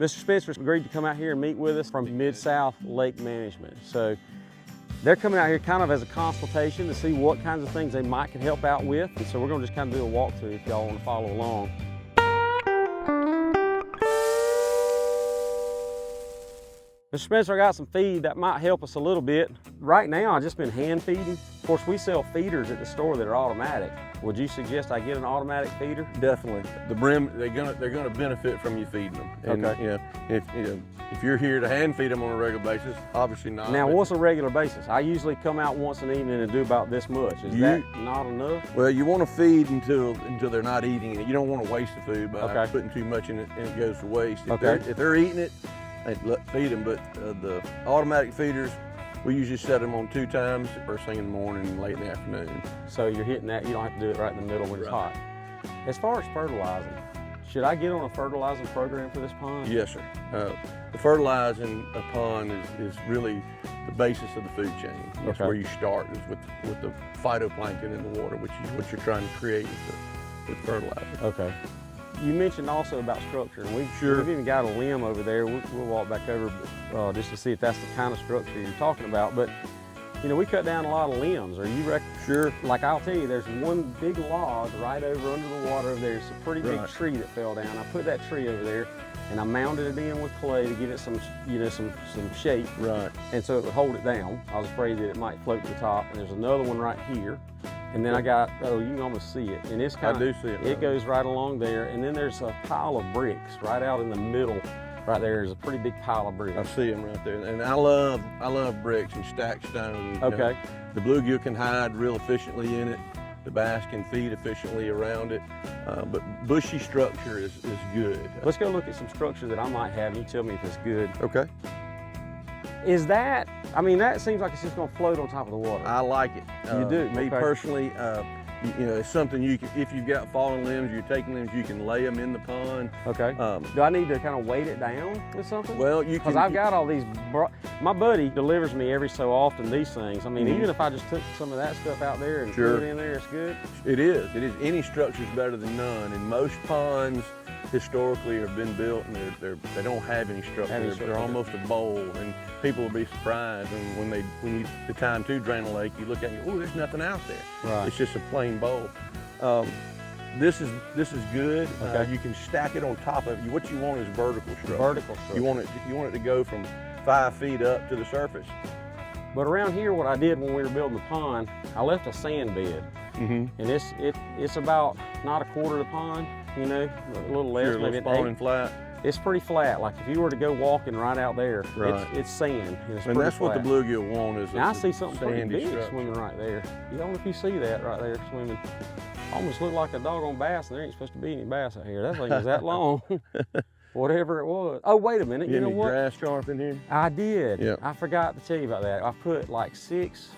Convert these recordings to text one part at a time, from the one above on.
Mr. Spencer's agreed to come out here and meet with us from Mid-South Lake Management. So they're coming out here kind of as a consultation to see what kinds of things they might can help out with. And so we're gonna just kind of do a walkthrough if y'all want to follow along. Mr. Spencer, I got some feed that might help us a little bit. Right now, I've just been hand feeding. Of course, we sell feeders at the store that are automatic. Would you suggest I get an automatic feeder? Definitely. The brim, they're gonna benefit from you feeding them. And, Okay. If you're here to hand feed them on a regular basis, obviously not. Now, what's a regular basis? I usually come out once an evening and do about this much. Is that not enough? Well, you want to feed until they're not eating it. You don't want to waste the food by Okay. putting too much in it and it goes to waste. Okay. If they're eating it, feed them. But the automatic feeders, we usually set them on 2 times, first thing in the morning and late in the afternoon. So you're hitting that, you don't have to do it right in the middle when it's hot. As far as fertilizing, should I get on a fertilizing program for this pond? Yes, sir. The fertilizing a pond is really the basis of the food chain. That's where you start, is with the phytoplankton in the water, which is what you're trying to create with fertilizer. Okay. You mentioned also about structure, and we've even got a limb over there. We'll walk back over just to see if that's the kind of structure you're talking about. But you know, we cut down a lot of limbs. Are you Sure. Like, I'll tell you, there's one big log right over under the water over there. It's a pretty big tree that fell down. I put that tree over there, and I mounded it in with clay to give it some, some shape. Right. And so it would hold it down. I was afraid that it might float to the top. And there's another one right here. And then I got, you can almost see it. And it's kind of, I do see it. It goes right along there. And then there's a pile of bricks right out in the middle. Right there is a pretty big pile of bricks. I see them right there. And I love bricks and stacked stones. Okay. The bluegill can hide real efficiently in it. The bass can feed efficiently around it. But bushy structure is good. Let's go look at some structure that I might have, and you tell me if it's good. Okay. Is that, I mean, that seems like it's just gonna float on top of the water. I like it. You do? Me personally, it's something you can, if you've got fallen limbs, you're taking limbs, you can lay them in the pond. Okay. Do I need to kind of weight it down with something? Well, you can. Because I've got all these, my buddy delivers me every so often these things. I mean, even if I just took some of that stuff out there and put it in there, it's good? It is. Any structure's better than none. And most ponds historically have been built and they don't have any structure. They're almost a bowl, and people will be surprised. And when the time to drain a lake, you look at it and go, oh, there's nothing out there. Right. It's just a plain bowl. This is good. Okay. You can stack it on top of it. What you want is vertical structure. Vertical structure. You want it to go from 5 feet up to the surface. But around here, what I did when we were building the pond, I left a sand bed. And it's about not a quarter of the pond, a little less, maybe an eighth. Flat. It's pretty flat. Like if you were to go walking right out there, it's sand. And that's what the bluegill want is. Now I see something pretty big structure. swimming right there. You don't know if you see that right there swimming. Almost looked like a doggone bass, and there ain't supposed to be any bass out here. That thing is that long. Whatever it was. Oh, wait a minute. You know what? Grass carp in here? I did. Yeah. I forgot to tell you about that. I put like 6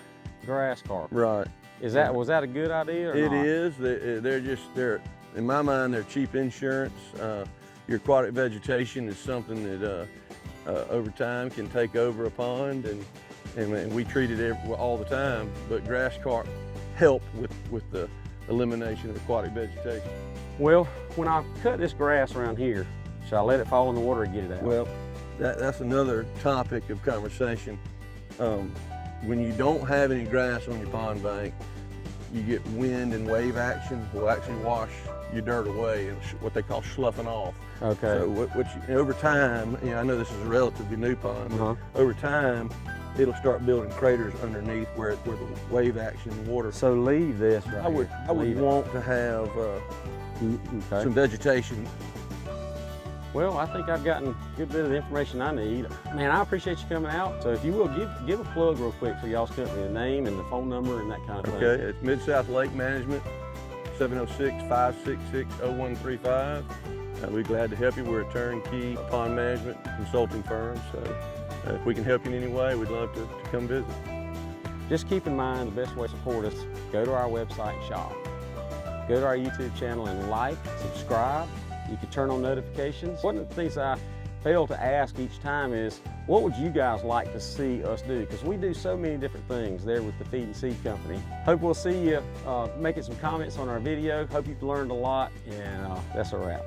grass carp. Right. Was that a good idea or not? It is. They're in my mind, they're cheap insurance. Your aquatic vegetation is something that over time can take over a pond, and we treat it all the time. But grass carp help with the elimination of aquatic vegetation. Well, when I cut this grass around here, should I let it fall in the water or get it out? Well, that's another topic of conversation. When you don't have any grass on your pond bank, you get wind and wave action will actually wash your dirt away, and what they call sloughing off. Okay. So over time, I know this is a relatively new pond, but over time, it'll start building craters underneath where the wave action water. So leave this right here. I would want to have some vegetation. Well, I think I've gotten a good bit of the information I need. Man, I appreciate you coming out. So if you will, give a plug real quick for y'all's company, the name and the phone number and that kind of thing. Okay, it's Mid-South Lake Management, 706-566-0135. We're glad to help you. We're a turnkey pond management consulting firm. So if we can help you in any way, we'd love to come visit. Just keep in mind the best way to support us, go to our website and shop. Go to our YouTube channel and like, subscribe. You can turn on notifications. One of the things I fail to ask each time is, what would you guys like to see us do? Because we do so many different things there with the Feed and Seed Company. Hope we'll see you making some comments on our video. Hope you've learned a lot, and that's a wrap.